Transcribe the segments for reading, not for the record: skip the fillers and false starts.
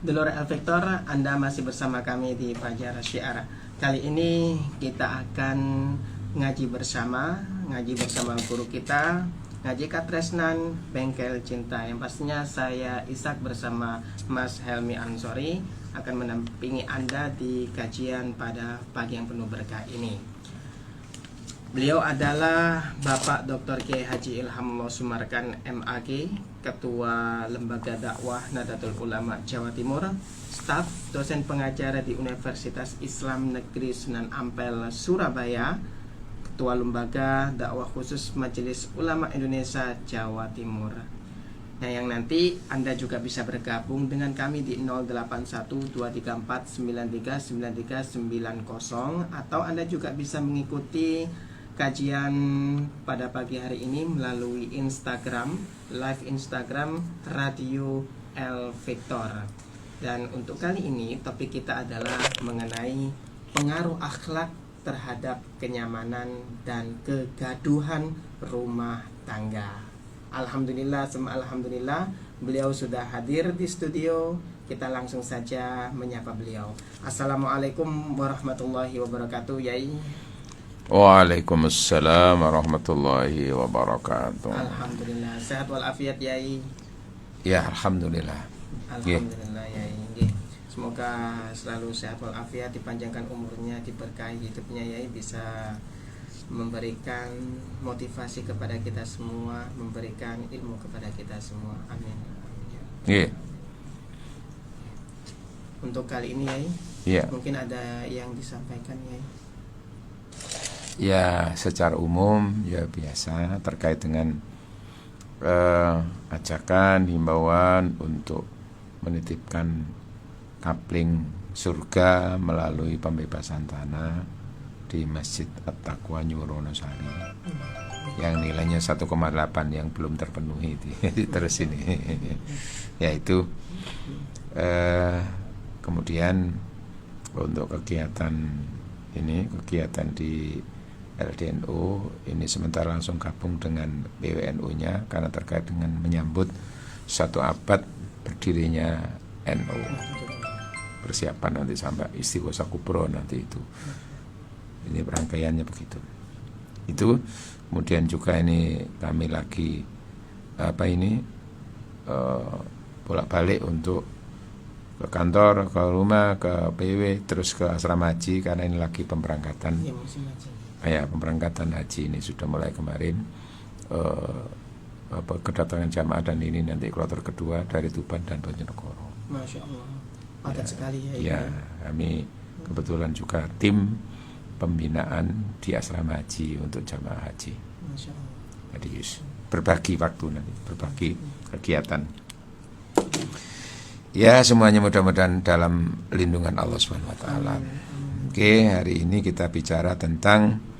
Dulur El Victor, Anda masih bersama kami di Fajar Syiar. Kali ini kita akan ngaji bersama guru kita, Ngaji Katresnan Bengkel Cinta. Yang pastinya saya Ishak bersama Mas Helmi Ansori akan mendampingi Anda di kajian pada pagi yang penuh berkah ini. Beliau adalah Bapak Dr. Kiai Haji Ilham Sumarkan MAG, Ketua Lembaga Dakwah Nahdlatul Ulama Jawa Timur, staf dosen pengajar di Universitas Islam Negeri Sunan Ampel Surabaya, Ketua Lembaga Dakwah Khusus Majelis Ulama Indonesia Jawa Timur. Nah, yang nanti Anda juga bisa bergabung dengan kami di 081234939390, atau Anda juga bisa mengikuti kajian pada pagi hari ini melalui Instagram, live Instagram Radio El Victor. Dan untuk kali ini topik kita adalah mengenai pengaruh akhlak terhadap kenyamanan dan kegaduhan rumah tangga. Alhamdulillah, alhamdulillah, beliau sudah hadir di studio. Kita langsung saja menyapa beliau. Assalamualaikum warahmatullahi wabarakatuh, Yai. Waalaikumsalam warahmatullahi wabarakatuh. Alhamdulillah, sehat walafiat, Yai. Ya, alhamdulillah. Alhamdulillah, Yai. Semoga selalu sehat walafiat, dipanjangkan umurnya, diberkahi hidupnya, Yai, bisa memberikan motivasi kepada kita semua, memberikan ilmu kepada kita semua. Amin. Iya. Untuk kali ini, Yai, mungkin ada yang disampaikan, Yai. Ya, secara umum ya biasa terkait dengan ajakan, himbauan untuk menitipkan kapling surga melalui pembebasan tanah di Masjid At-Taqwa Nyuronosari yang nilainya 1,8 yang belum terpenuhi terus ini yaitu kemudian untuk kegiatan di LDNU ini sementara langsung gabung dengan PWNU-nya karena terkait dengan menyambut 1 abad berdirinya NU. Persiapan nanti sampai Istighosa Kubro nanti itu. Ini rangkaiannya begitu. Itu kemudian juga ini kami lagi bolak-balik untuk ke kantor, ke rumah, ke PW, terus ke asrama haji karena ini lagi pemberangkatan. Pemberangkatan haji ini sudah mulai kemarin. Kedatangan jamaah dan ini nanti kloter kedua dari Tuban dan Bojonegoro. Masya Allah, padat sekali ya. Ya, kami kebetulan juga tim pembinaan di asrama haji untuk jamaah haji. Masya Allah. Jadi berbagi waktu nanti, berbagi kegiatan. Ya, semuanya mudah-mudahan dalam lindungan Allah SWT. Oke, hari ini kita bicara tentang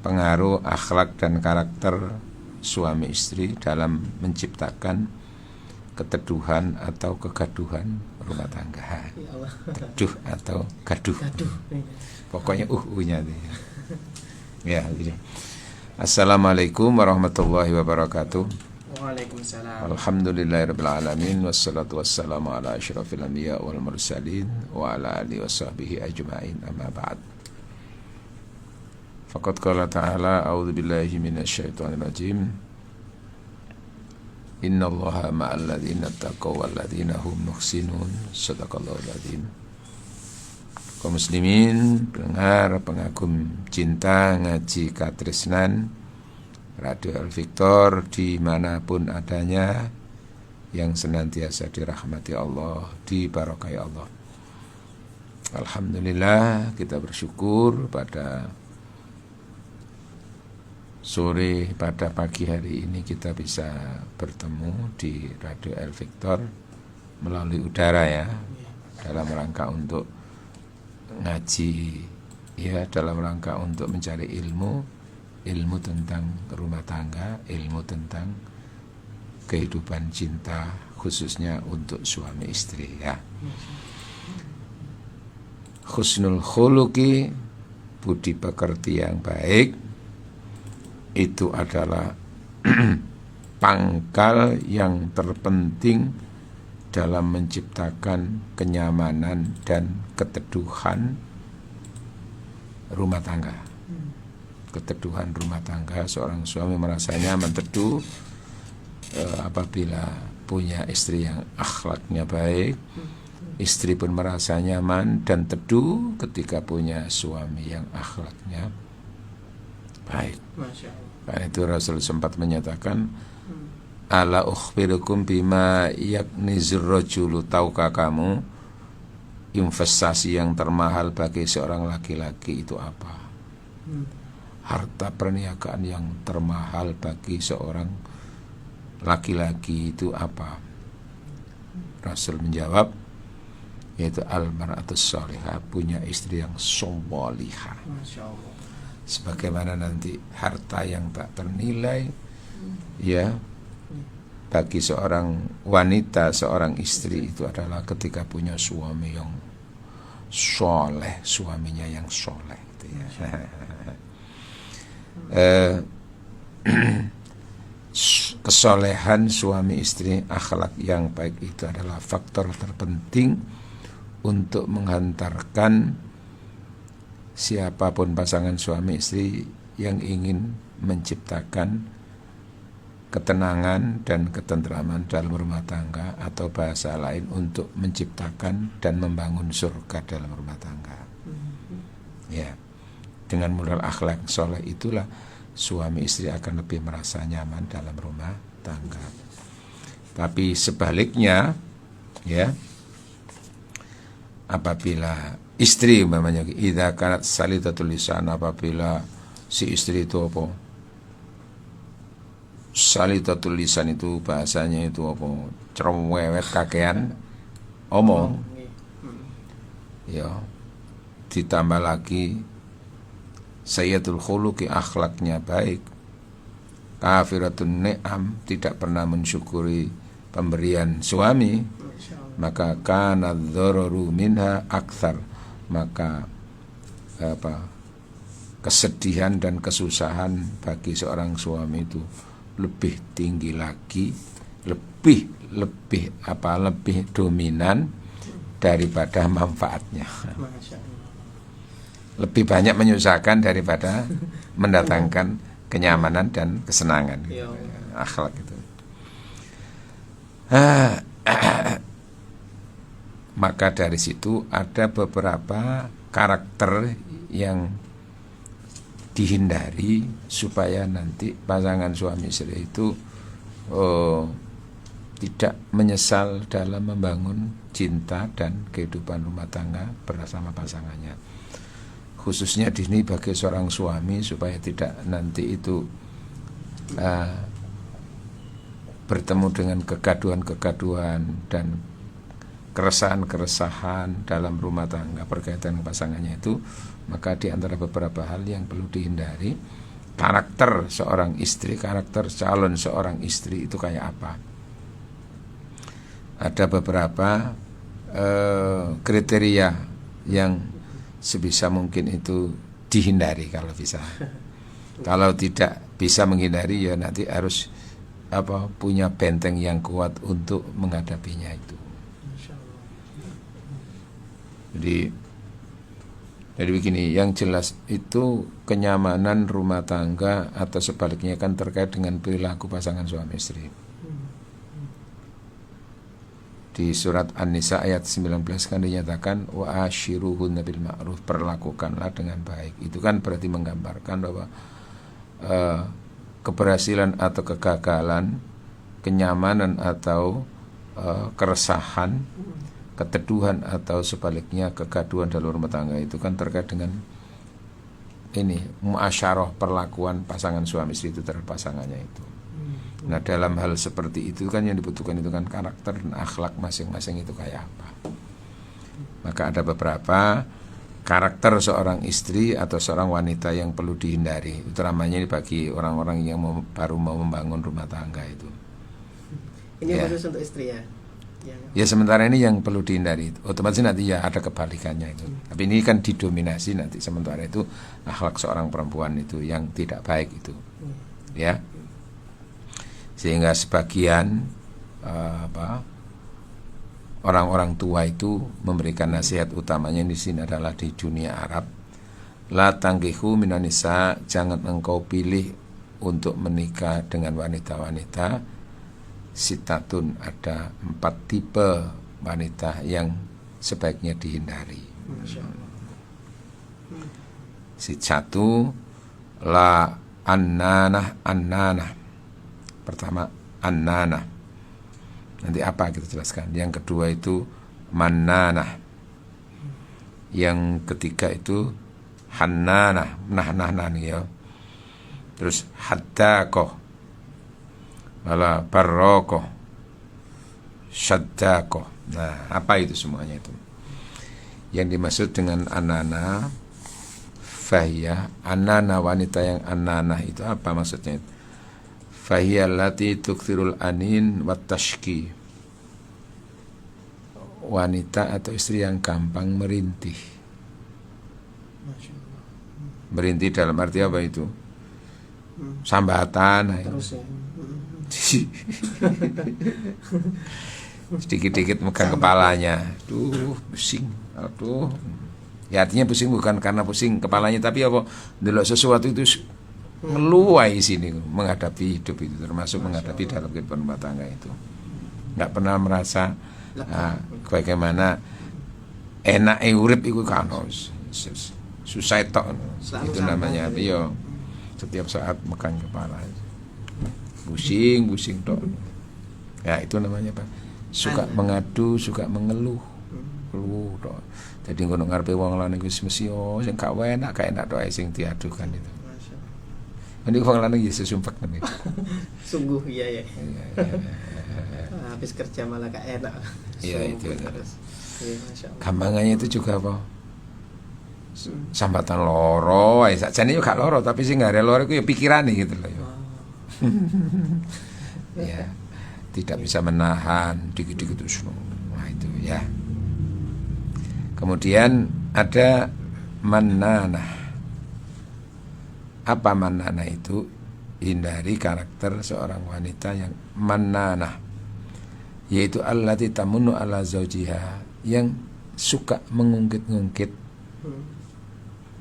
pengaruh akhlak dan karakter suami istri dalam menciptakan keteduhan atau kegaduhan rumah tangga. Ya Allah. Teduh atau gaduh. Pokoknya nya ya, gitu. Assalamualaikum warahmatullahi wabarakatuh. Waalaikumsalam. Alhamdulillahirabbil alamin wassalatu wassalamu ala asyrafil anbiya wal mursalin wa ala alihi washabbihi ajmain, amma ba'd. Faqad qala ta'ala a'udzu billahi minasyaitonir rajim. Innallaha ma'al ladzina taqaw wal ladzina hum muhsinun. Shadaqallahul adzim. Kaum muslimin, pendengar, pengagum cinta ngaji katresnan Radio El Victor dimanapun adanya, yang senantiasa dirahmati Allah, diberkahi Allah. Alhamdulillah, kita bersyukur pada sore, pada pagi hari ini kita bisa bertemu di Radio El Victor melalui udara ya, dalam rangka untuk ngaji ya, dalam rangka untuk mencari ilmu tentang rumah tangga, ilmu tentang kehidupan cinta khususnya untuk suami istri ya. Husnul khuluqi, budi pekerti yang baik, itu adalah pangkal yang terpenting dalam menciptakan kenyamanan dan keteduhan rumah tangga. Keteduhan rumah tangga, seorang suami merasa nyaman teduh apabila punya istri yang akhlaknya baik. Istri pun merasa nyaman dan teduh ketika punya suami yang akhlaknya baik. Masya Allah. Karena itu Rasul sempat menyatakan, ala ukhbirukum bima yaknizur rajulu, tahukah kamu investasi yang termahal bagi seorang laki-laki itu apa? Harta perniagaan yang termahal bagi seorang laki-laki itu apa? Rasul menjawab, yaitu al-mar'atus sholihah, punya istri yang sholihah. Masya Allah. Sebagaimana nanti harta yang tak ternilai, ya, bagi seorang wanita, seorang istri itu adalah ketika punya suami yang soleh, suaminya yang soleh, gitu ya. Kesolehan suami istri, akhlak yang baik itu adalah faktor terpenting untuk menghantarkan siapapun pasangan suami istri yang ingin menciptakan ketenangan dan ketentraman dalam rumah tangga, atau bahasa lain untuk menciptakan dan membangun surga dalam rumah tangga. Ya, dengan modal akhlak soleh itulah suami istri akan lebih merasa nyaman dalam rumah tangga. Tapi sebaliknya, ya, apabila istri umpamanya idza kanat salitatul lisan, apabila si istri itu apa? Salitatul lisan itu bahasanya itu apa? Cerewet kakean omong. Ya. Ditambah lagi sayyatul khuluqi, akhlaknya baik. Kafiratun ni'am, tidak pernah mensyukuri pemberian suami. Maka kana dzararu minha akthar, maka kesedihan dan kesusahan bagi seorang suami itu lebih tinggi lagi, lebih dominan daripada manfaatnya. Lebih banyak menyusahkan daripada mendatangkan kenyamanan dan kesenangan. Akhlak itu. Maka dari situ ada beberapa karakter yang dihindari supaya nanti pasangan suami istri itu tidak menyesal dalam membangun cinta dan kehidupan rumah tangga bersama pasangannya. Khususnya di sini bagi seorang suami, supaya tidak nanti itu bertemu dengan kegaduhan-kegaduhan dan keresahan-keresahan dalam rumah tangga berkaitan dengan pasangannya itu. Maka di antara beberapa hal yang perlu dihindari, karakter seorang istri, karakter calon seorang istri itu kayak apa. Ada beberapa kriteria yang sebisa mungkin itu dihindari kalau bisa. Kalau tidak bisa menghindari, ya nanti harus punya benteng yang kuat untuk menghadapinya itu. Jadi begini, yang jelas itu kenyamanan rumah tangga atau sebaliknya kan terkait dengan perilaku pasangan suami istri. Di surat An-Nisa ayat 19 kan dinyatakan wa ashiruhunna bil ma'ruf, perlakukanlah dengan baik. Itu kan berarti menggambarkan bahwa keberhasilan atau kegagalan, kenyamanan atau keresahan, keteduhan atau sebaliknya kegaduhan dalam rumah tangga itu kan terkait dengan ini muasyarah, perlakuan pasangan suami istri itu terhadap pasangannya itu. Nah, dalam hal seperti itu kan yang dibutuhkan itu kan karakter dan akhlak masing-masing itu kayak apa. Maka ada beberapa karakter seorang istri atau seorang wanita yang perlu dihindari, utamanya bagi orang-orang yang baru mau membangun rumah tangga itu. Ini khusus untuk istri ya? Ya, sementara ini yang perlu dihindari. Otomatis nanti ya ada kebalikannya itu. Tapi ini kan didominasi nanti sementara itu akhlak seorang perempuan itu yang tidak baik itu. Ya. Sehingga sebagian orang-orang tua itu memberikan nasihat utamanya di sini adalah di dunia Arab. La tangkihu minan nisa, jangan engkau pilih untuk menikah dengan wanita-wanita. Sitatun, ada 4 tipe wanita yang sebaiknya dihindari. Masya Allah. Satu, la annanah. Pertama annanah. Nanti apa kita jelaskan. Yang kedua itu mannanah. Yang ketiga itu hannanah, nah ya. Terus haddaqah, wala barraqah, syaddaqah. Nah, apa itu semuanya itu? Yang dimaksud dengan annanah, fahiyah, annanah, wanita yang annanah itu apa maksudnya? Fahiyah allati tukthirul anin wat tashki, wanita atau istri yang gampang merintih. Masya Allah. Merintih dalam arti apa itu? Sambatan. Terus ya. Sedikit-sedikit megang kepalanya. Aduh, pusing. Aduh. Ya artinya pusing bukan karena pusing kepalanya, tapi apa? Delok sesuatu itu ngeluai sini menghadapi hidup itu, termasuk menghadapi dalam kehidupan rumah tangga itu. Enggak pernah merasa bagaimana enak urip iku kan susah tok. Itu namanya yo setiap saat megang kepala. Pusing tok. Ya itu namanya Pak. Suka mengadu, suka mengeluh. Keluh tok. Jadi ngono ngarepe wong lanang iku mesti sing gak enak tok sing diadukan itu. Ini wong lanang ya sesumpek ngene. Sungguh iya ya. Habis kerja malah gak enak. Iya itu. Terus. Iya, Masya Allah. Gampangannya itu juga apa? Sambatan loro, sakjane yo gak loro, tapi sing gare loro iku ya pikirane gitu loh. Ya. Tidak bisa menahan dikit-dikit terus. Nah itu ya. Kemudian ada mannanah. Apa mannanah itu? Hindari karakter seorang wanita yang mannanah, yaitu allati tamunnu ala zaujiha, yang suka mengungkit-ungkit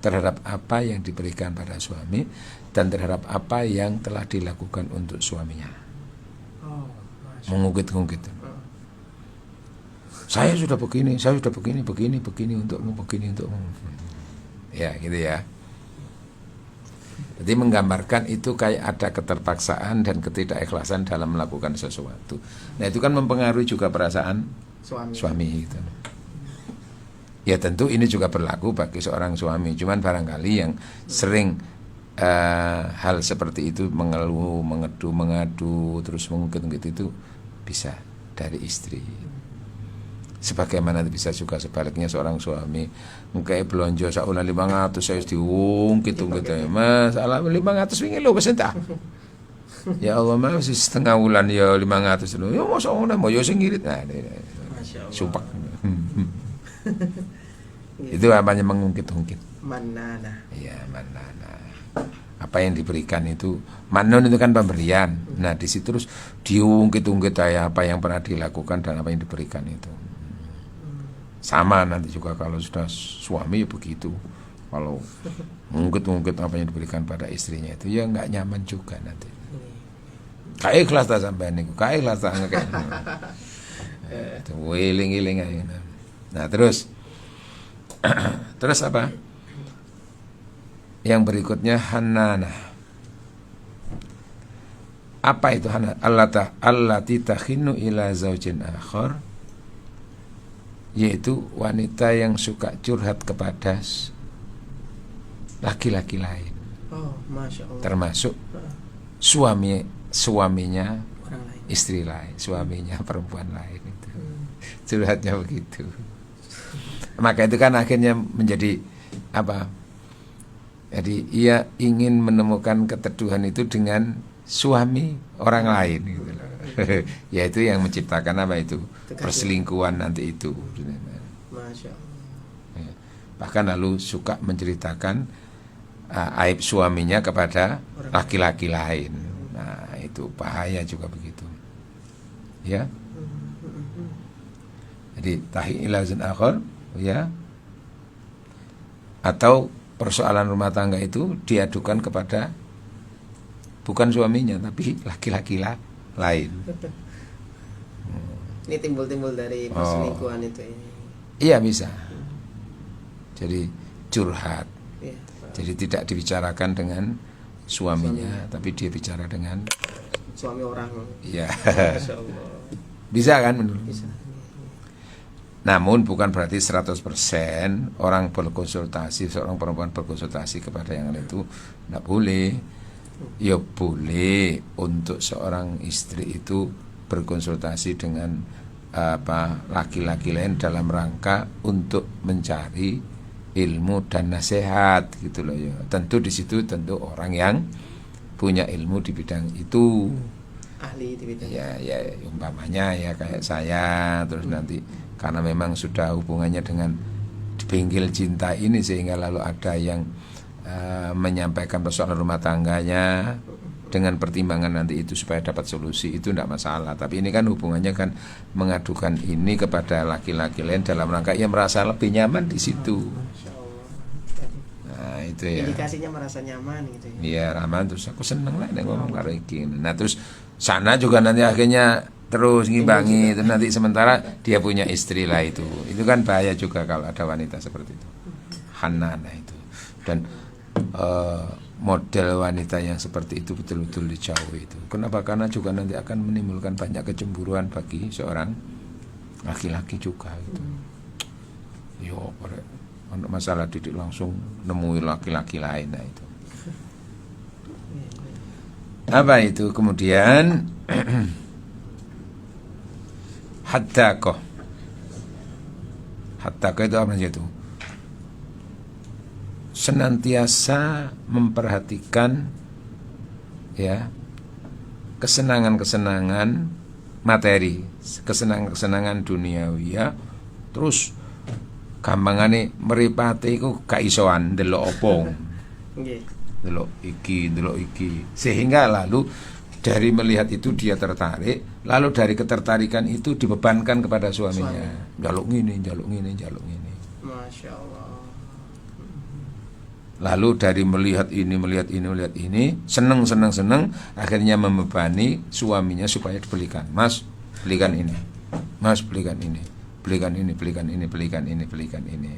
terhadap apa yang diberikan pada suami dan terhadap apa yang telah dilakukan untuk suaminya. Mengungkit-ungkit. Saya sudah begini untukmu. Ya, gitu ya. Jadi menggambarkan itu kayak ada keterpaksaan dan ketidakikhlasan dalam melakukan sesuatu. Nah, itu kan mempengaruhi juga perasaan suami itu. Ya tentu ini juga berlaku bagi seorang suami. Cuman barangkali yang sering hal seperti itu mengeluh, mengadu, terus mengungkit-ungkit itu bisa dari istri. Sebagaimana bisa juga sebaliknya seorang suami ngekei belanja saula 500 saya diungkit-ungkit ya. Masalah 500 wingi lho wis entak. Ya Allah Mas setengah wulan ya 500 lho. Ya mosok ngono mau ya sing ngirit. Nah, sumpah. Itu apanya mengungkit-ungkit. Mannanah. Iya, mannanah. Apa yang diberikan itu, manon itu kan pemberian. Nah, di situ terus diungkit-ungkit ya apa yang pernah dilakukan dan apa yang diberikan itu. Sama nanti juga kalau sudah suami ya begitu. Kalau mengungkit-ungkit apa yang diberikan pada istrinya itu ya enggak nyaman juga nanti. Kayak ikhlas ta sampean niku, kayak ikhlas ta ngekek. Itu wiling-wiling aja. Nah, terus apa? Yang berikutnya hannanah. Apa itu hannanah? Allati takhinu ila zaujin akhar, yaitu wanita yang suka curhat kepada laki-laki lain. Oh, Masya Allah. Termasuk suaminya istri lain, suaminya perempuan lain itu. Curhatnya begitu. Maka itu kan akhirnya menjadi apa? Jadi ia ingin menemukan keteduhan itu dengan suami orang lain gitu loh. Yaitu yang menciptakan apa itu? Perselingkuhan nanti itu. Masya Allah. Bahkan lalu suka menceritakan aib suaminya kepada laki-laki lain. Nah, itu bahaya juga begitu. Ya. Jadi tahi ila zaujin akhar, ya. Atau persoalan rumah tangga itu diadukan kepada bukan suaminya tapi laki-laki lain. Ini timbul-timbul dari perselingkuhan itu ini. Iya bisa. Jadi curhat. Iya. Jadi tidak dibicarakan dengan suaminya, tapi dia bicara dengan Suami orang. ya. Masya Allah. Bisa kan menurut? Bisa. Namun bukan berarti 100% orang berkonsultasi, seorang perempuan berkonsultasi kepada yang lain itu tidak boleh. Ya boleh untuk seorang istri itu berkonsultasi dengan laki-laki lain dalam rangka untuk mencari ilmu dan nasihat gitu loh ya. Tentu di situ tentu orang yang punya ilmu di bidang itu. Ahli di bidang. Ya umpamanya ya kayak saya terus nanti karena memang sudah hubungannya dengan bengkel cinta ini sehingga lalu ada yang menyampaikan persoalan rumah tangganya dengan pertimbangan nanti itu supaya dapat solusi itu tidak masalah. Tapi ini kan hubungannya kan mengadukan ini kepada laki-laki lain dalam rangka ia merasa lebih nyaman di situ. Masya Allah. Nah itu ya. Indikasinya merasa nyaman gitu ya. Iya Rahman terus aku seneng lah nek ngomong karo iki. Nah terus sana juga nanti akhirnya terus ngimbangi terus nanti sementara dia punya istri lah itu kan bahaya juga kalau ada wanita seperti itu. Hanana itu dan model wanita yang seperti itu betul-betul dijauhi itu. Kenapa? Karena juga nanti akan menimbulkan banyak kecemburuan bagi seorang laki-laki juga gitu. Yo, untuk masalah didik langsung nemui laki-laki lain nah itu. Apa itu kemudian haddaqah. Haddaqah itu apa itu? Senantiasa memperhatikan ya kesenangan-kesenangan materi, kesenangan-kesenangan duniawi ya. Terus gampangane mripate iku gak isoan ndelok opo. Nggih. Ndelok iki. Sehingga lalu dari melihat itu dia tertarik, lalu dari ketertarikan itu dibebankan kepada suaminya. Njaluk ngene. Masya Allah. Lalu dari melihat ini, seneng, akhirnya membebani suaminya supaya dibelikan. Mas, belikan ini. Mas, belikan ini. Belikan ini.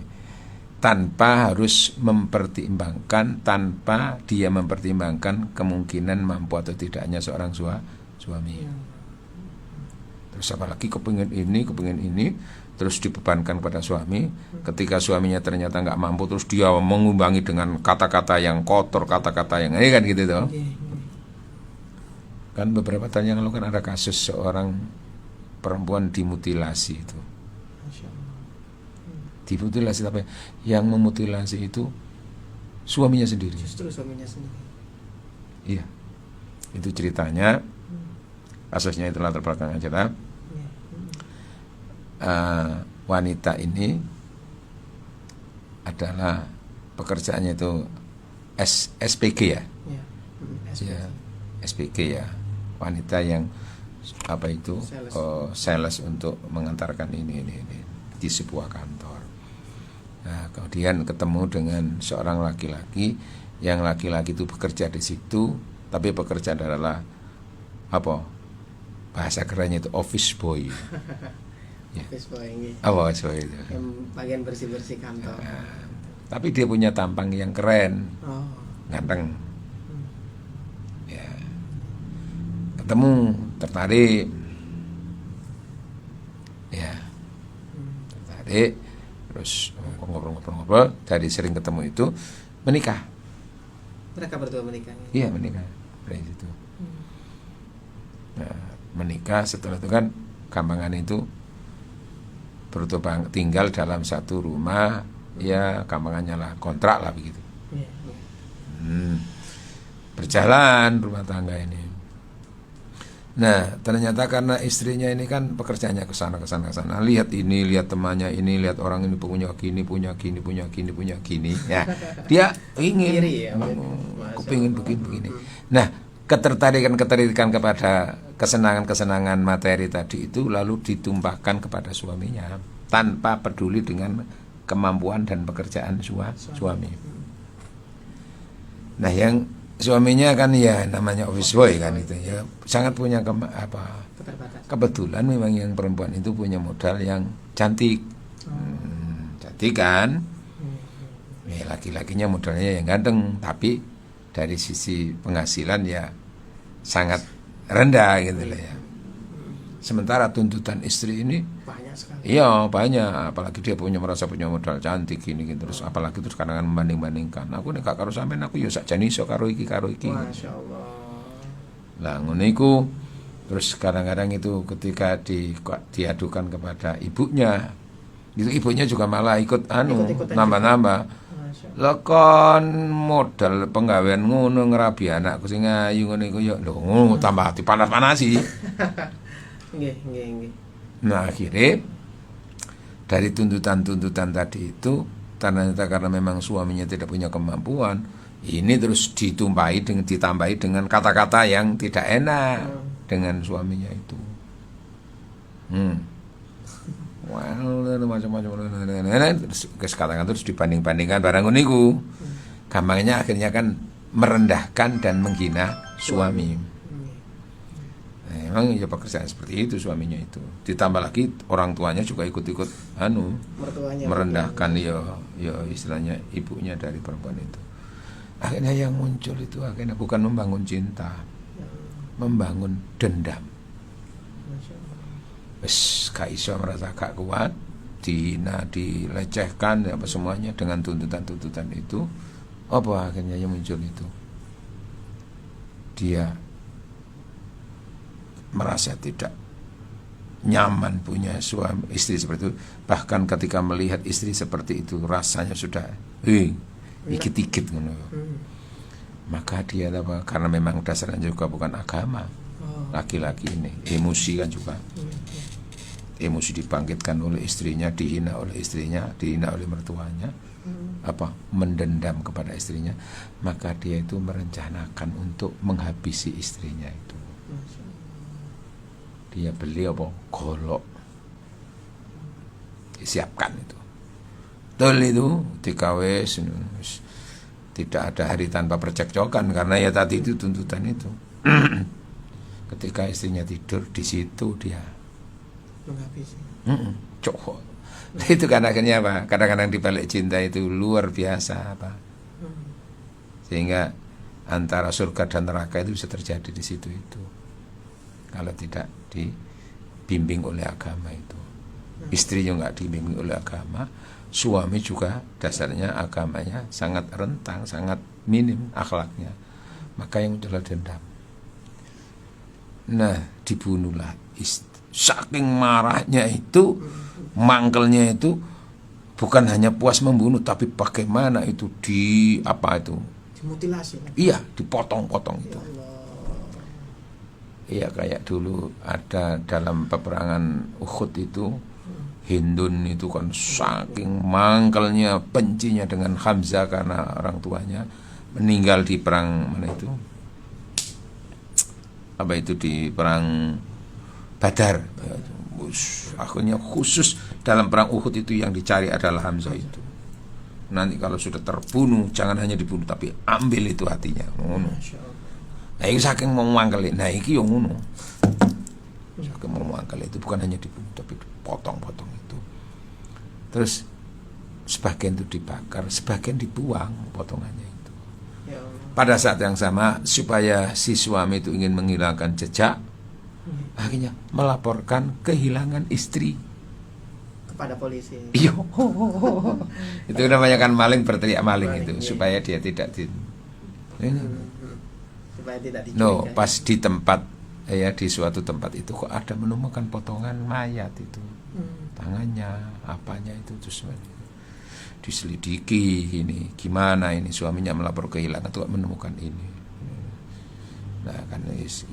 Tanpa harus mempertimbangkan, tanpa dia mempertimbangkan kemungkinan mampu atau tidaknya seorang suami. Terus apalagi kepingin ini, terus dibebankan pada suami. Ketika suaminya ternyata nggak mampu, terus dia mengumbangi dengan kata-kata yang kotor, kata-kata yang ini kan gitu toh. Kan beberapa tahun yang lalu kan ada kasus seorang perempuan dimutilasi itu. Dimutilasi tapi yang memutilasi itu suaminya sendiri. Justru suaminya sendiri. Iya. Itu ceritanya. Kasusnya itu latar belakang aja. Wanita ini adalah pekerjaannya itu SPG ya. Ya, SPG ya. Wanita yang apa itu sales untuk mengantarkan ini di sebuah kantor. Nah, kemudian ketemu dengan seorang laki-laki yang laki-laki itu bekerja di situ, tapi pekerjaan adalah apa? Bahasa kerennya itu office boy. Ya. Office boy ini. Office boy itu. Yang bagian bersih-bersih kantor. Nah, tapi dia punya tampang yang keren. Oh. Ganteng. Ya. Ketemu, tertarik. Ya. Tertarik, terus ngobrol-ngobrol, dari sering ketemu itu menikah. Mereka berdua menikah. Iya, menikah dari situ. Nah, menikah setelah itu kan gampangan itu bertubang tinggal dalam satu rumah, ya gampangannya lah kontrak lah begitu. Berjalan rumah tangga ini. Nah, ternyata karena istrinya ini kan pekerjaannya ke sana. Lihat ini, lihat temannya ini, lihat orang ini punya gini. Ya, dia ingin, kepingin begini. Nah, ketertarikan kepada kesenangan materi tadi itu lalu ditumpahkan kepada suaminya. tanpa peduli dengan kemampuan dan pekerjaan suami. Nah, yang suaminya kan ya namanya office boy kan itu ya, sangat punya kebetulan memang yang perempuan itu punya modal yang cantik. Cantik kan? Ya, laki-lakinya modalnya yang ganteng, tapi dari sisi penghasilan ya sangat rendah gitu lah ya. Sementara tuntutan istri ini banyak sekali. iya banyak, apalagi dia merasa punya modal cantik gini gitu. Terus apalagi terus kadang membanding-bandingkan. Aku nek gak karo sampean aku ya sakjane iso karo iki. Masya Allah. Lah ngono iku. Terus kadang-kadang itu ketika diadukan kepada ibunya, itu ibunya juga malah ikut nambah-nambah. Lah kon modal penggawean ngono ngerabi anakku sing ayu ngono iku ya lho tambah dipanas-panasi. Nggih. Nah, akhirnya dari tuntutan-tuntutan tadi itu ternyata karena memang suaminya tidak punya kemampuan, ini terus ditambahi dengan kata-kata yang tidak enak dengan suaminya itu. Macam-macam terus katakan terus dibanding-bandingkan barang niku. Gampangnya akhirnya kan merendahkan dan menghina suami. Memang ya pekerjaan seperti itu suaminya itu. Ditambah lagi orang tuanya juga ikut-ikut merendahkan ya istilahnya ibunya dari perempuan itu. Akhirnya yang muncul itu akhirnya bukan membangun cinta, membangun dendam. Wes gak iso merasa gak kuat, dihina, dilecehkan apa semuanya dengan tuntutan-tuntutan itu. Apa akhirnya yang muncul itu? Dia merasa tidak nyaman punya suami istri seperti itu. Bahkan ketika melihat istri seperti itu rasanya sudah ikit-ikit ngono. Maka dia karena memang dasarnya juga bukan agama. Laki-laki ini emosi kan juga. Emosi dibangkitkan oleh istrinya, dihina oleh istrinya, dihina oleh mertuanya. Mendendam kepada istrinya, maka dia itu merencanakan untuk menghabisi istrinya itu. Dia beli golok, disiapkan itu. Betul itu, dikawes, tidak ada hari tanpa percekcokan karena ya tadi itu tuntutan itu. Ketika istrinya tidur di situ dia menghabisi. Cowok. Itu kan akhirnya apa? Kadang-kadang di balik cinta itu luar biasa sehingga antara surga dan neraka itu bisa terjadi di situ itu. Kalau tidak dibimbing oleh agama itu. Istri juga nggak dibimbing oleh agama, suami juga dasarnya agamanya sangat rentang, sangat minim akhlaknya. Maka yang muncul dendam. Nah, dibunuhlah saking marahnya itu, mangkelnya itu bukan hanya puas membunuh, tapi bagaimana itu dimutilasi. Iya, dipotong-potong itu. Iya, kayak dulu ada dalam peperangan Uhud itu, Hindun itu kan saking mangkelnya, bencinya dengan Hamzah karena orang tuanya meninggal di perang mana itu? Di perang Badar. Akhirnya khusus dalam perang Uhud itu yang dicari adalah Hamzah itu. Nanti kalau sudah terbunuh jangan hanya dibunuh tapi ambil itu hatinya. Ngono. Nah, ini saking mau mangkel. Nah, iki yo ngono. Saking mau mangkel itu bukan hanya dibunuh tapi potong-potong itu. Terus sebagian itu dibakar, sebagian dibuang potongannya itu. Pada saat yang sama supaya si suami itu ingin menghilangkan jejak, akhirnya melaporkan kehilangan istri kepada polisi. Iyo. Itu namanya kan maling berteriak maling itu, supaya dia tidak supaya tidak dicurigai. Pas di tempat di suatu tempat itu kok ada menemukan potongan mayat itu. Tangannya, apanya itu terus diselidiki ini gimana ini suaminya melapor kehilangan tuh menemukan ini. Nah, kan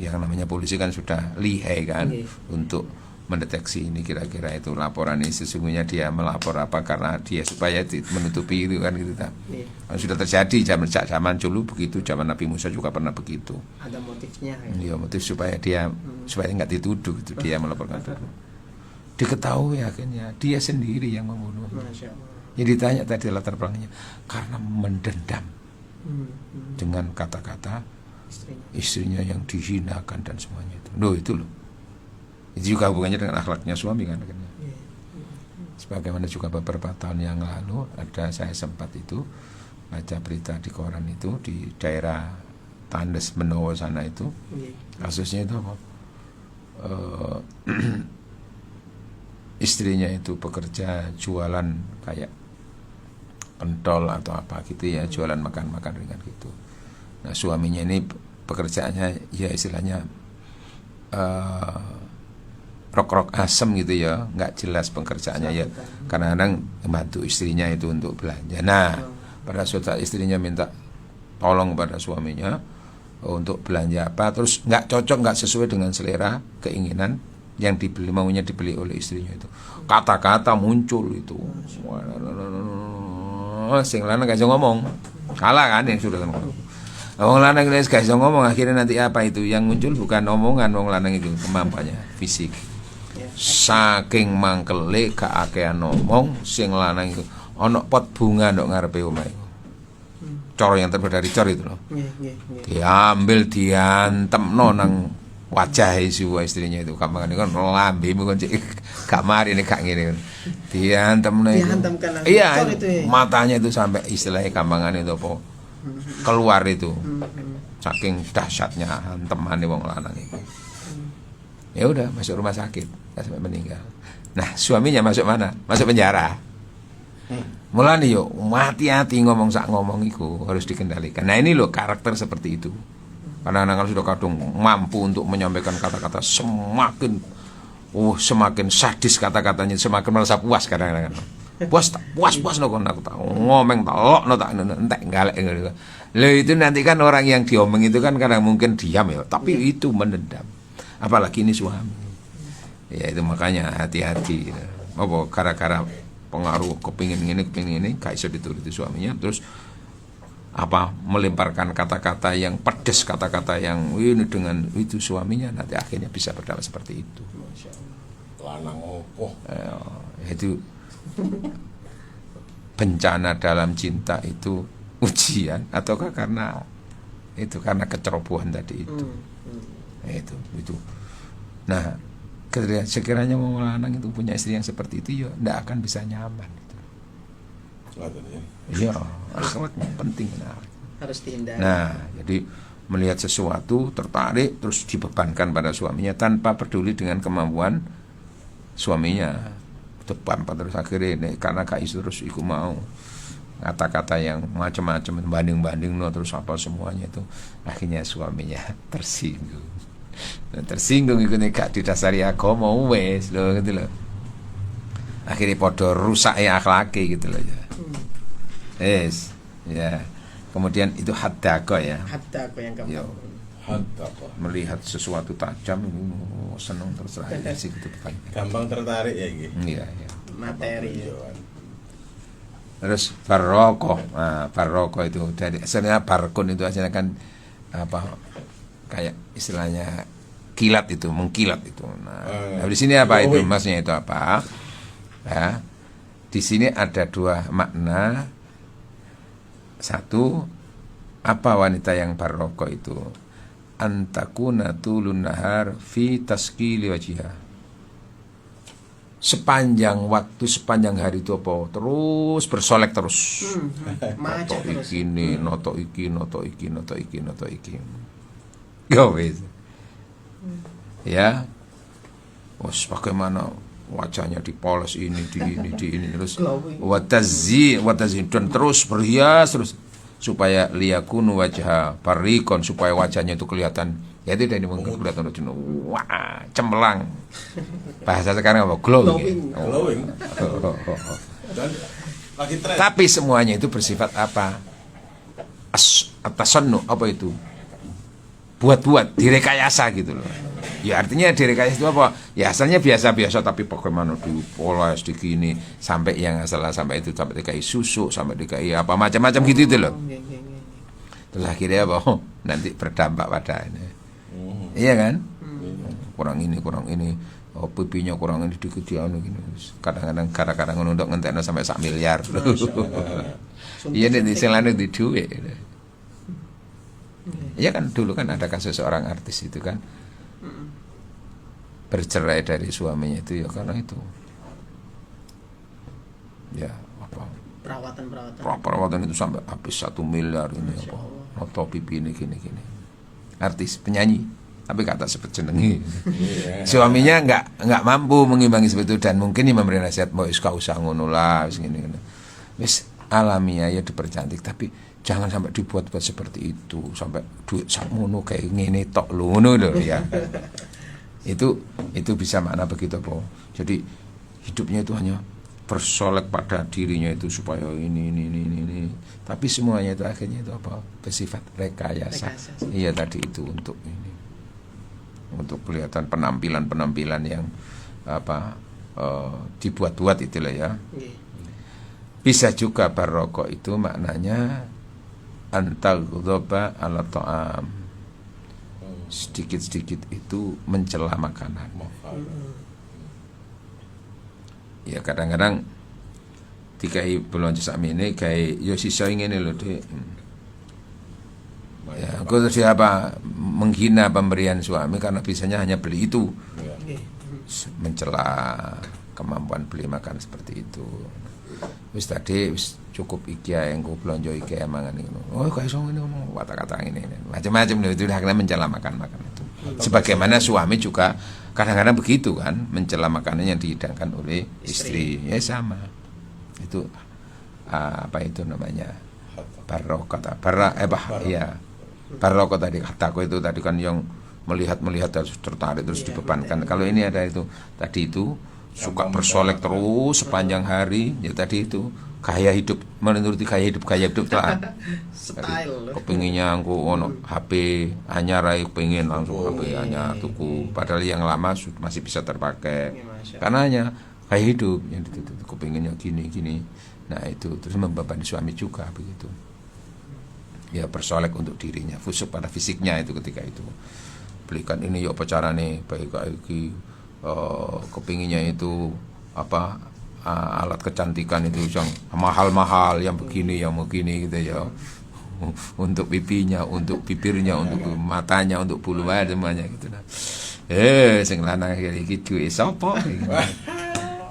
yang namanya polisi kan sudah lihai kan untuk mendeteksi ini kira-kira itu laporan ini sesungguhnya dia melapor apa karena dia supaya menutupi itu kan gitu kan. Sudah terjadi zaman dulu begitu, zaman Nabi Musa juga pernah begitu. Ada motifnya. Iya, motif supaya dia supaya nggak dituduh itu dia melaporkan dulu. diketahui akhirnya dia sendiri yang membunuhnya. Masya Allah. Jadi ditanya tadi latar belakangnya, karena mendendam dengan kata-kata istrinya yang dihinakan dan semuanya itu. Loh itu loh. Itu juga hubungannya dengan akhlaknya suami kan akhirnya. Sebagaimana juga beberapa tahun yang lalu saya sempat itu baca berita di koran itu di daerah Tandes Benowo sana itu. Kasusnya itu apa? Istrinya itu bekerja jualan kayak pentol atau apa gitu ya, jualan makan-makan ringan gitu. Nah suaminya ini pekerjaannya ya istilahnya rok-rok asem gitu ya, nggak jelas pekerjaannya ya. Kadang-kadang membantu istrinya itu untuk belanja. Nah pada suatu saat istrinya minta tolong kepada suaminya untuk belanja apa, terus nggak cocok, nggak sesuai dengan selera keinginan yang maunya dibeli oleh istrinya itu. Kata-kata muncul itu. Sing lanang gak bisa ngomong. Kalah kan yang sudah ngomong. Wong lanang gak bisa ngomong, akhirnya nanti apa itu? Yang muncul bukan omongan wong lanang itu, kemampuannya fisik. Saking mangkele gak akehan ngomong, sing lanang itu ana pot bunga ndok ngarepe omah iku. Cor yang terbuat dari cor itu loh. Diambil diantemno nang wajah istrinya itu, kamar ini kan lambemu kan gak mari ini gak ngene. Dihantamno itu. Iya, matanya itu sampai istilahnya kambangan itu apa keluar itu. Saking dahsyatnya hantemane wong lanang itu. Ya udah masuk rumah sakit, sampai meninggal. Nah, suaminya masuk mana? Masuk penjara. Mulane yo hati-hati ngomong sak ngomong iku harus dikendalikan. Nah, ini loh karakter seperti itu. Karena anak sudah kadung mampu untuk menyampaikan kata-kata semakin sadis kata-katanya, semakin merasa puas kadang-kadang. Puas no kon aku tak ngomong tak lokno tak entek galek gitu. Lho itu nanti kan orang yang diomong itu kan kadang mungkin diam ya, tapi itu mendendam. Apalagi ini suami. Ya itu makanya hati-hati. Apa gara-gara pengaruh kepingin ini gak iso dituruti suaminya, terus melemparkan kata-kata yang pedes, kata-kata yang ini dengan itu suaminya, nanti akhirnya bisa berdampak seperti itu. Lanang opo? Itu bencana dalam cinta itu ujian ataukah karena kecerobohan tadi itu. Itu. Nah, sekiranya mau lanang itu punya istri yang seperti itu, ya tidak akan bisa nyaman. Iya, akhlaknya penting. Harus dihindari. Nah, jadi melihat sesuatu tertarik terus dibebankan pada suaminya tanpa peduli dengan kemampuan suaminya. Depan terus akhirnya ini, karena gak isu terus iku mau kata-kata yang macam-macam banding-banding terus apa semuanya itu, akhirnya suaminya tersinggung. Nah, tersinggung itu gak didasari agama wes loh gitu loh. Akhirnya podo rusak ya akhlaki gitu loh ya. Yes, ya. Kemudian itu haddako ya. Haddako yang kamu. Melihat sesuatu tajam seneng terus aja sih gitu kan. Gampang tertarik ya iki. Iya. Materi. Terus baroko. Nah, baroko itu dari sebenarnya barkun itu asalnya kan kayak istilahnya kilat itu, mengkilat itu. Nah, di sini apa itu? Maksudnya itu apa? Ya. Di sini ada dua makna. Satu, apa wanita yang baroko itu? Antakuna tulun nahar fi taskili wajhiha. Sepanjang waktu, sepanjang hari itu apa? Terus bersolek terus. Noto iki nih, noto iki. Ya wis. Ya. Wes bagaimana wajahnya dipoles ini terus watazin dan terus berhias terus supaya liyakunu wajha parikon, supaya wajahnya itu kelihatan, ya itu dari mungkin kelihatan wah cemerlang, bahasa sekarang apa, glowing. Tapi semuanya itu bersifat apa, atasannu, apa itu, buat direkayasa gitu loh. Ya artinya direkayasa itu apa? Ya asalnya biasa-biasa, tapi bagaimana dipoles digini sampai yang asalnya sampai dikai susu, sampai dikai apa macam-macam gitu itu loh. Terus akhirnya apa? Nanti berdampak pada ini. Iya kan? Kurang ini. oh pipinya kurang ini dikit ya anu gini. Kadang-kadang ngono untuk ngentekno sampai 1 miliar. Iya nek sing lanang di dhuwit. Iya kan dulu kan ada kasus seorang artis itu kan bercerai dari suaminya itu ya karena itu. Ya apa? Perawatan itu sampai habis 1 miliar ini apa? Noto pipi ini gini. Artis penyanyi tapi kata sebut jenengi. Suaminya nggak mampu mengimbangi seperti itu dan mungkin dia memberi nasihat mau gak usah ngono lah wis ngene. Wis alamiah ya dipercantik tapi jangan sampai dibuat-buat seperti itu sampai duit sakmono kayak ngene tok lho ngono lho ya. Itu bisa makna begitu apa. Jadi hidupnya itu hanya bersolek pada dirinya itu supaya ini. Tapi semuanya itu akhirnya itu apa? Bersifat rekayasa. Iya tadi itu untuk ini. Untuk kelihatan penampilan yang apa dibuat-buat itulah ya. Bisa juga barokah itu maknanya antaghdaba ala ta'am. Sedikit-sedikit itu mencela makanan. Ya kadang-kadang dikai belanja sakmene gawe ya sisa ngene lho Dik. Ya, aku terus apa menghina pemberian suami karena bisanya hanya beli itu. Mencela kemampuan beli makan seperti itu. Wis tadi wis cukup iki ae engko blonjo iki mangan ngono. Oh kok iso ngene ngono kata-kata ngene. Macam-macam lho itu akhirnya mencela makan itu. Sebagaimana suami juga kadang-kadang begitu kan, mencela makanan yang dihidangkan oleh istri. Ya sama. Itu apa itu namanya? Barokah. Ya. Barokah tadi kataku itu tadi kan yang melihat terus tertarik terus dibebankan. Kalau ini ada itu tadi itu suka bersolek terus sepanjang hari ya tadi itu gaya hidup menuruti gaya hidup lah. Style. Kepinginnya aku ono HP anyar ae pengen langsung HP anyar tuku padahal yang lama masih bisa terpakai. Karena hanya gaya hidup yang itu kepinginnya gini. Nah itu terus membebani suami juga begitu. Ya bersolek untuk dirinya, fusuk pada fisiknya itu ketika itu. Belikan ini ya apa carane baik iki kepinginnya itu apa alat kecantikan itu yang mahal-mahal yang begini gitu ya. Untuk pipinya, untuk bibirnya, untuk matanya, untuk bulu wajah semuanya gitu nah. Sing lanang iki duwe sapa?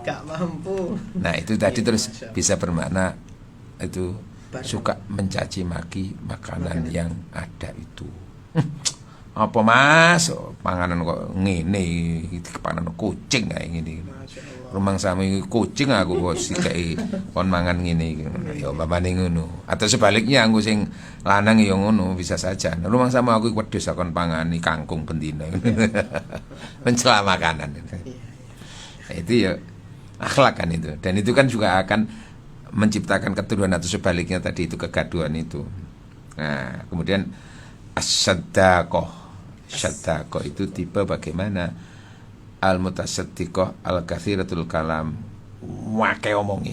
Gak mampu. Nah, itu tadi terus bisa bermakna itu suka mencaci maki makanan yang ada itu. Apa Mas, panganan kok ngene iki kepanan kucing kayak ngene. Rumang sami kucing aku kok sikae kon mangan ngene iki. Ya umpamane ngono. Atau sebaliknya aku sing lanang ya ngono bisa saja. Rumang sama aku wedhus kon pangani kangkung bendina. Mencela makanan. Nah, itu ya akhlak kan itu. Dan itu kan juga akan menciptakan keturunan atau sebaliknya tadi itu kegaduhan itu. Nah, kemudian as-sadaqah itu tipe bagaimana al-mutasaddiqah al-katsiratul kalam wake omongi.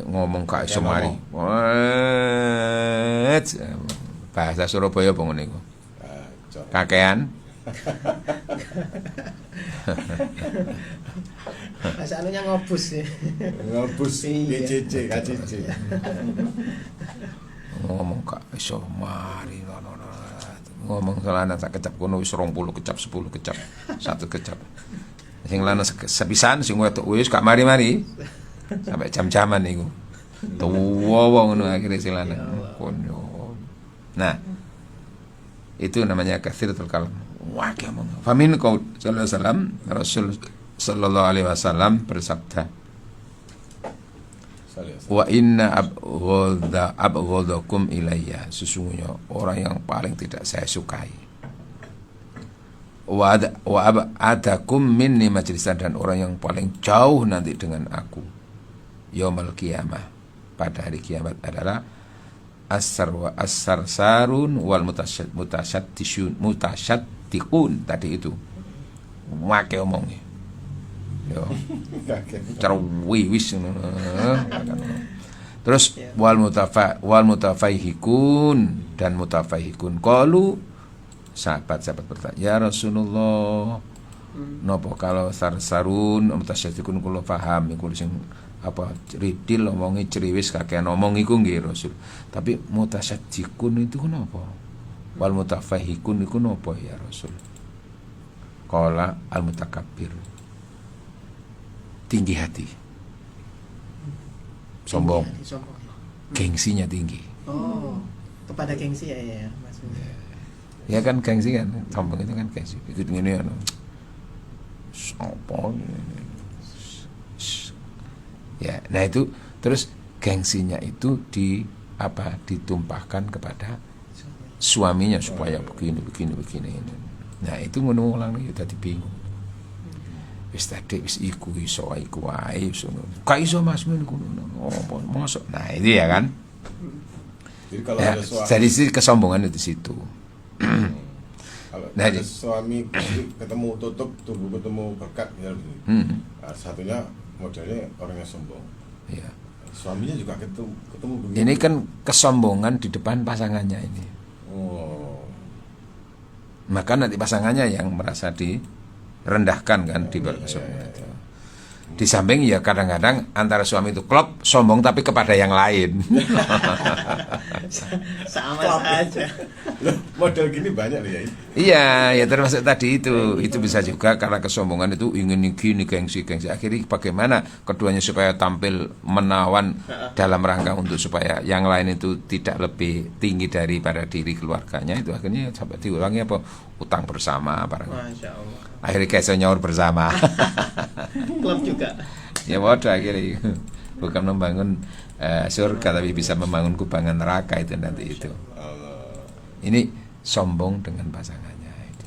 Ngomong gak iso mari. Bahasa Surabaya apa ngene iku? Kakean. Masa anunya ngobus ya. Ngobus KCC. Ngomong gak iso mari. Ngomong celana sak kecap kono wis 20 kecap 10 kecap 1 kecap. Sing lanang sepisan sing wedok wis gak mari-mari. Sampai jam-jaman niku. Tuwa ngono akhire sing lanang. Nah, itu namanya katsiratul kalam. Wah, ngomong. Famin qaul sallallahu alaihi wasallam Rasul sallallahu alaihi wasallam bersabda, wa inna abghadakum ilayya, sesungguhnya orang yang paling tidak saya sukai, wa adakum minni majlisan, dan orang yang paling jauh nanti dengan aku yaumul qiyamah, pada hari kiamat adalah as-sarsarun wal mutasyaddiqun tadi itu make omongnya yo cara wiwis terus wal mutafaihikun dan mutafaihikun qalu sahabat-sahabat bertanya, "Ya Rasulullah, napa kalau sarsarun mutasyaddiqun kula paham iku sing apa ridil omongi ceriwis kakean omong iku nggih Rasul. Tapi mutasyaddiqun itu kenapa? Wal mutafahhikun iku napa ya Rasul?" Qala al mutakabbir, tinggi hati, sombong, Sombong. gengsinya tinggi. Oh, kepada gengsi ya maksudnya. Ya kan gengsi kan, sombong itu kan gengsi. Ikut ngene anu. Sopo. Ya, nah itu terus gengsinya itu ditumpahkan kepada suaminya supaya begini. Nah, itu ngono lang ya dadi bingung. Wis tadi wis iku iso wae Ka iso Mas ngono. Oh, mosok. Nah, itu ya kan. Jadi kalau Ya, ada suami, jadi sih kesombongan di situ. kalau Nah, ada suami istri ketemu tubuh ketemu berkat ya, nah, satunya modelnya orang yang sombong. Ya. Suaminya juga ketemu begitu. Ini kan kesombongan di depan pasangannya ini. Oh. Maka nanti pasangannya yang merasa direndahkan kan di kesombongan itu. Di samping ya kadang-kadang antara suami itu klop sombong tapi kepada yang lain. Sama saja. Loh, model gini banyak loh ya. Iya, ya termasuk tadi itu bisa juga karena kesombongan itu ingin gini gengsi. Akhirnya bagaimana keduanya supaya tampil menawan dalam rangka untuk supaya yang lain itu tidak lebih tinggi daripada diri keluarganya, itu akhirnya sampai diulangi apa utang bersama barang. Masya Allah. Akhirnya kayak nyaur bersama. Klub juga. Ya waduh akhirnya bukan membangun surga tapi bisa membangun kubangan neraka itu nanti itu. Ini sombong dengan pasangannya itu.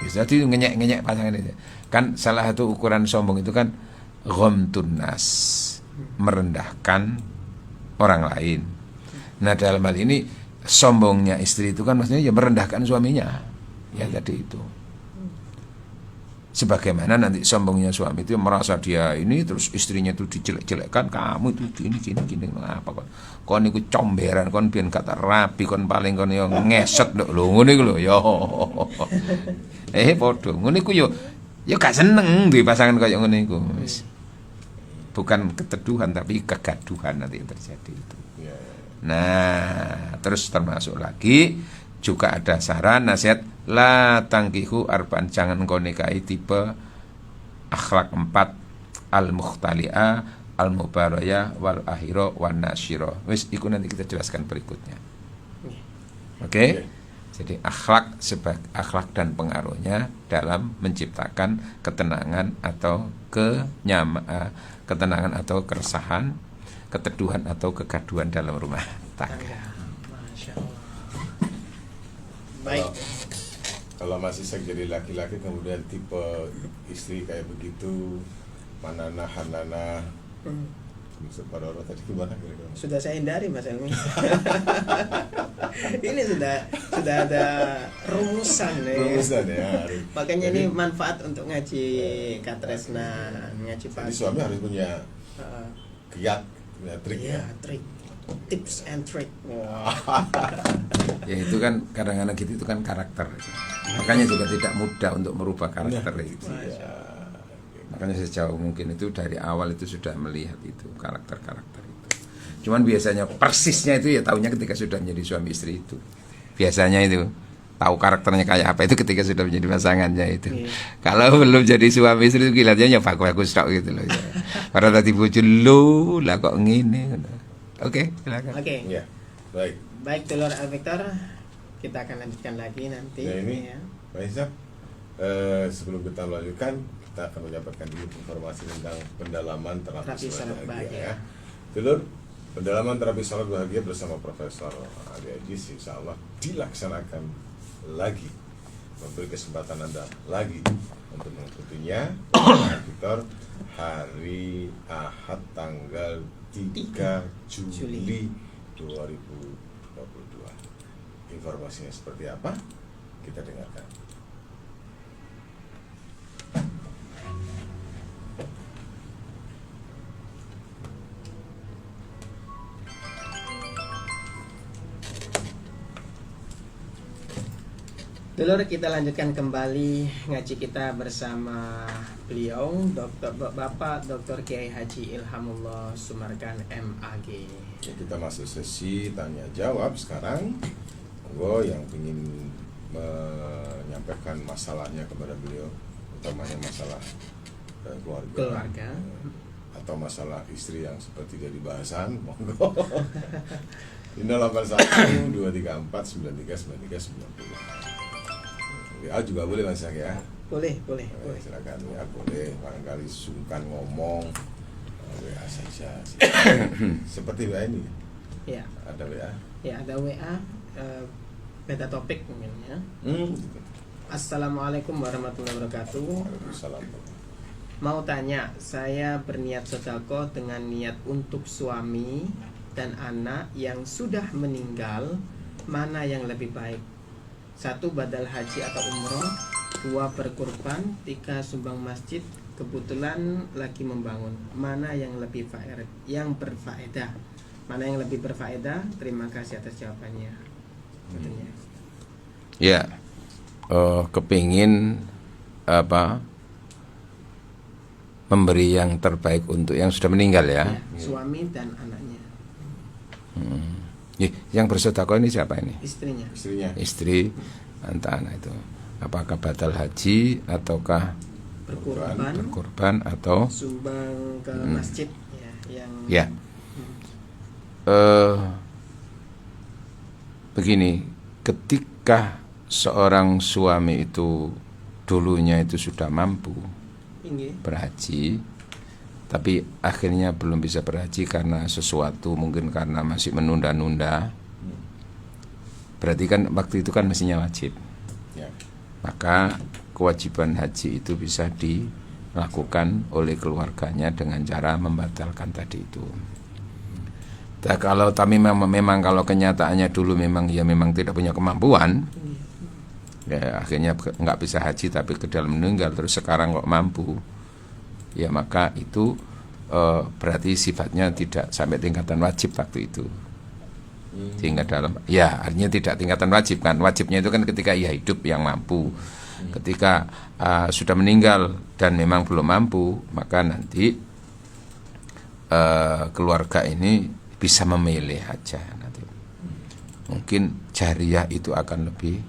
Jadi ngenyek pasangan itu. Kan salah satu ukuran sombong itu kan ghamtun nas, merendahkan orang lain. Nah, dalam hal ini sombongnya istri itu kan maksudnya ya merendahkan suaminya. Ya tadi itu. Sebagaimana nanti sombongnya suami itu merasa dia ini terus istrinya itu dijelek-jelekkan, kamu itu gini apa kon niku comberan, kon biyen kata rapi, kon paling kon yo ngeset lho ngono iku lho yo. Padha ngono iku yo gak seneng duwe pasangan kaya ngono iku wis. Bukan keteduhan tapi kegaduhan nanti yang terjadi itu. Nah, terus termasuk lagi juga ada saran nasihat la tangkihu arba'an, jangan kau nikahi tipe akhlak 4 al-mukhtali'ah, al-mubarayah, wal akhiro, wan nasyiro. Wis iku nanti kita jelaskan berikutnya. Oke? Jadi akhlak dan pengaruhnya dalam menciptakan ketenangan atau ketenangan atau keresahan, keteduhan atau kegaduhan dalam rumah tangga. Masya Allah. Baik. Kalau masih saya jadi laki-laki kemudian tipe istri kayak begitu, manana hanana, separuh tadi gimana kira-kira? Sudah saya hindari Mas Elmi. Ini sudah ada rumusan nih. Rumusan ya. Makanya Jadi, ini manfaat untuk ngaji Katresna, ngaji jadi pagi. suami harus punya kiat, punya trik Iya, ya. trik. Tips and trick. Ya itu kan kadang-kadang gitu itu kan karakter. Makanya juga tidak mudah untuk merubah karakter itu. Makanya sejauh mungkin itu dari awal itu sudah melihat itu karakter-karakter itu. Cuman biasanya persisnya itu ya tahunya ketika sudah menjadi suami istri itu. Biasanya itu tahu karakternya kayak apa itu ketika sudah menjadi pasangannya itu. Kalau belum jadi suami istri itu kelihatannya bagus-bagus tok gitu loh ya. Padahal tadi bojo lu lah kok ngene. Oke, silakan. Oke. Ya, baik. Baik Telur Al Victor, kita akan lanjutkan lagi nanti. Nah ini, ya. Pak Isa, sebelum kita melanjutkan, kita akan menyampaikan dulu informasi tentang pendalaman terapi salat bahagia. Ya. Telur, pendalaman terapi salat bahagia bersama Profesor Ali Ajis, insya Allah dilaksanakan lagi. Memberi kesempatan Anda lagi untuk mengikutinya, Victor, hari Ahad tanggal 3 Juli 2022. Informasinya seperti apa? Kita dengarkan. Dulur, kita lanjutkan kembali ngaji kita bersama beliau Bapak Dr. Kiai Haji Ilhamullah Sumargan MAG. Ya, kita masuk sesi tanya jawab sekarang. Monggo yang ingin menyampaikan masalahnya kepada beliau, utamanya masalah keluarga. Atau masalah istri yang seperti jadi bahasan, monggo. 081 234 93 90. WA juga boleh Mas ya? Boleh. Silakan WA boleh, barangkali sungkan ngomong WA saja. Seperti WA ini. Ya. Ada WA? Ya, ada WA. Beda topik mungkin ya. Assalamualaikum warahmatullahi wabarakatuh. Waalaikumsalam. Mau tanya, saya berniat sedekah dengan niat untuk suami dan anak yang sudah meninggal, mana yang lebih baik? 1. Badal haji atau umroh, 2. berkurban, 3. sumbang masjid. Kebetulan lagi membangun. Mana yang lebih berfaedah? Mana yang lebih berfaedah? Terima kasih atas jawabannya. Ya, kepingin memberi yang terbaik untuk yang sudah meninggal ya. Suami dan anaknya. Yang bersedekah ini siapa ini? Istrinya. Istri, anak itu. Apakah batal haji ataukah berkorban atau sumbang ke masjid ya. Begini, ketika seorang suami itu dulunya itu sudah mampu berhaji, tapi akhirnya belum bisa berhaji karena sesuatu, mungkin karena masih menunda-nunda, berarti kan waktu itu kan mestinya wajib ya. Maka kewajiban haji itu bisa dilakukan oleh keluarganya dengan cara membatalkan tadi itu. Nah, kalau memang kalau kenyataannya dulu memang tidak punya kemampuan, ya akhirnya nggak bisa haji tapi ke dalam meninggal, terus sekarang kok mampu, ya maka itu berarti sifatnya tidak sampai tingkatan wajib waktu itu. Sehingga artinya tidak tingkatan wajib kan. Wajibnya itu kan ketika ia hidup yang mampu. Ketika sudah meninggal dan memang belum mampu, maka nanti keluarga ini bisa memilih aja nanti. Mungkin jariyah itu akan lebih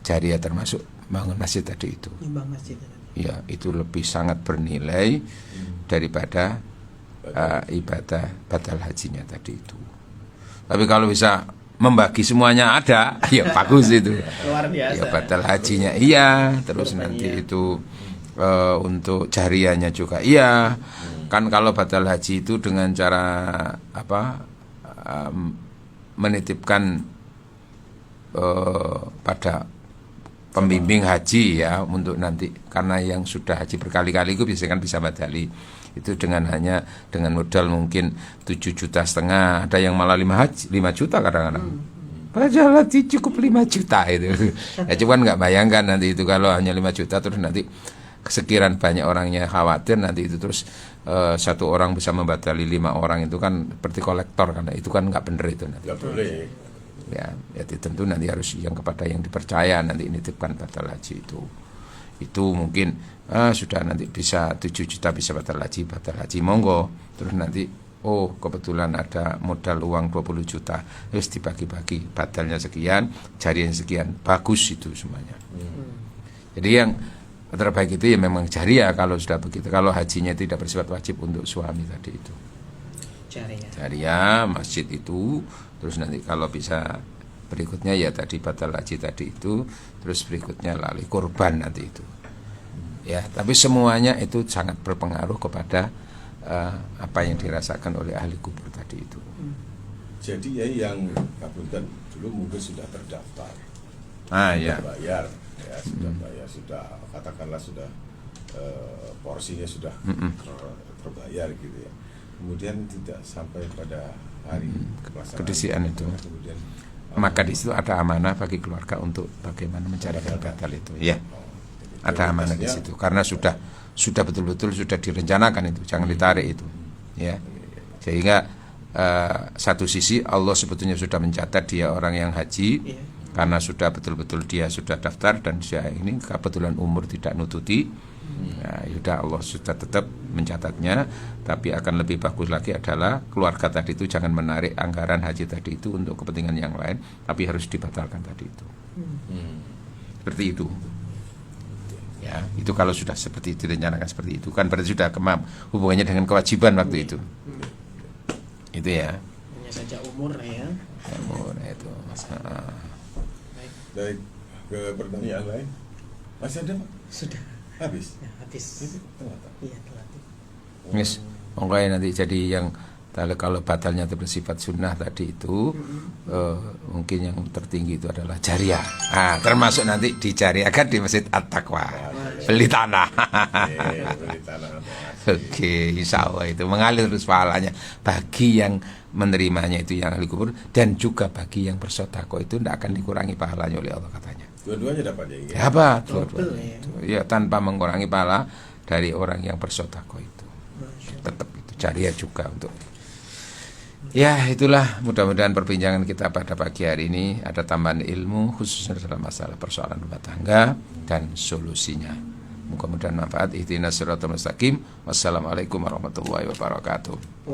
jariyah termasuk bangun masjid tadi itu. Ya, itu lebih sangat bernilai daripada ibadah batal hajinya tadi itu. Tapi kalau bisa membagi semuanya ada, ya bagus itu. Luar biasa. Ya batal hajinya terus nanti itu untuk jariyahnya juga Kan kalau batal haji itu dengan cara menitipkan pada pembimbing haji ya, untuk nanti, karena yang sudah haji berkali-kali itu biasanya kan bisa badali itu dengan modal mungkin 7,5 juta, ada yang malah 5 juta kadang-kadang. Padahal haji cukup 5 juta itu. Ya cuman nggak bayangkan nanti itu kalau hanya 5 juta terus nanti sekian banyak orangnya khawatir nanti itu terus satu orang bisa membatali 5 orang, itu kan seperti kolektor, karena itu kan nggak bener itu nanti. Nggak boleh. Ya tentu nanti harus yang kepada yang dipercaya nanti nitipkan batal haji itu mungkin sudah nanti bisa 7 juta bisa batal haji monggo, terus nanti kebetulan ada modal uang 20 juta terus dibagi-bagi, batalnya sekian, jariahnya sekian, bagus itu semuanya. Jadi yang terbaik itu ya memang jariah kalau sudah begitu, kalau hajinya tidak bersifat wajib untuk suami tadi itu. Jariah masjid itu, terus nanti kalau bisa berikutnya ya tadi batal haji tadi itu, terus berikutnya lali kurban nanti itu. Ya, tapi semuanya itu sangat berpengaruh kepada apa yang dirasakan oleh ahli kubur tadi itu. Jadi ya yang kabuntan dulu mungkin sudah terdaftar, ya. Bayar, ya sudah bayar, sudah katakanlah sudah porsinya sudah terbayar gitu ya. Kemudian tidak sampai pada hari kedisian itu. Kemudian maka di situ ada amanah bagi keluarga untuk bagaimana mencari hal batal itu. Ya, ada amanah di situ karena sudah betul-betul sudah direncanakan itu, jangan ditarik itu. Ya, sehingga satu sisi Allah sebetulnya sudah mencatat dia orang yang haji, karena sudah betul-betul dia sudah daftar dan dia ini kebetulan umur tidak nututi. Nah, yaudah Allah sudah tetap mencatatnya, tapi akan lebih bagus lagi adalah keluarga tadi itu jangan menarik anggaran haji tadi itu untuk kepentingan yang lain, tapi harus dibatalkan tadi itu. Seperti itu. Ya, itu kalau sudah seperti itu direncanakan seperti itu kan berarti sudah hubungannya dengan kewajiban waktu itu. Itu ya. Hanya saja umur ya. Umur itu. Baik, ke pertanyaan lain. Masih ada, Pak? Sudah. Habis? Ya, habis. Telat. Iya, telat. Yes, pokoknya nanti jadi yang kalau batalnya itu bersifat sunnah tadi itu mungkin yang tertinggi itu adalah jariah. Termasuk nanti dijariahkan di Masjid At-Taqwa. Beli tanah. Beli tanah. Oke, insya Allah itu mengalir terus pahalanya bagi yang menerimanya itu yang ahli kubur, dan juga bagi yang bersedekah itu tidak akan dikurangi pahalanya oleh Allah katanya. Dua-duanya dapat ya? Apa? Double, Dua-duanya itu. Ya, tanpa mengurangi pahala dari orang yang bersedekah itu. Tetap itu jariah juga untuk. Ya, itulah mudah-mudahan perbincangan kita pada pagi hari ini ada tambahan ilmu khususnya dalam masalah persoalan rumah tangga dan solusinya. Mudah-mudahan manfaat. Ihdinas siratal mustaqim. Wassalamualaikum warahmatullahi wabarakatuh.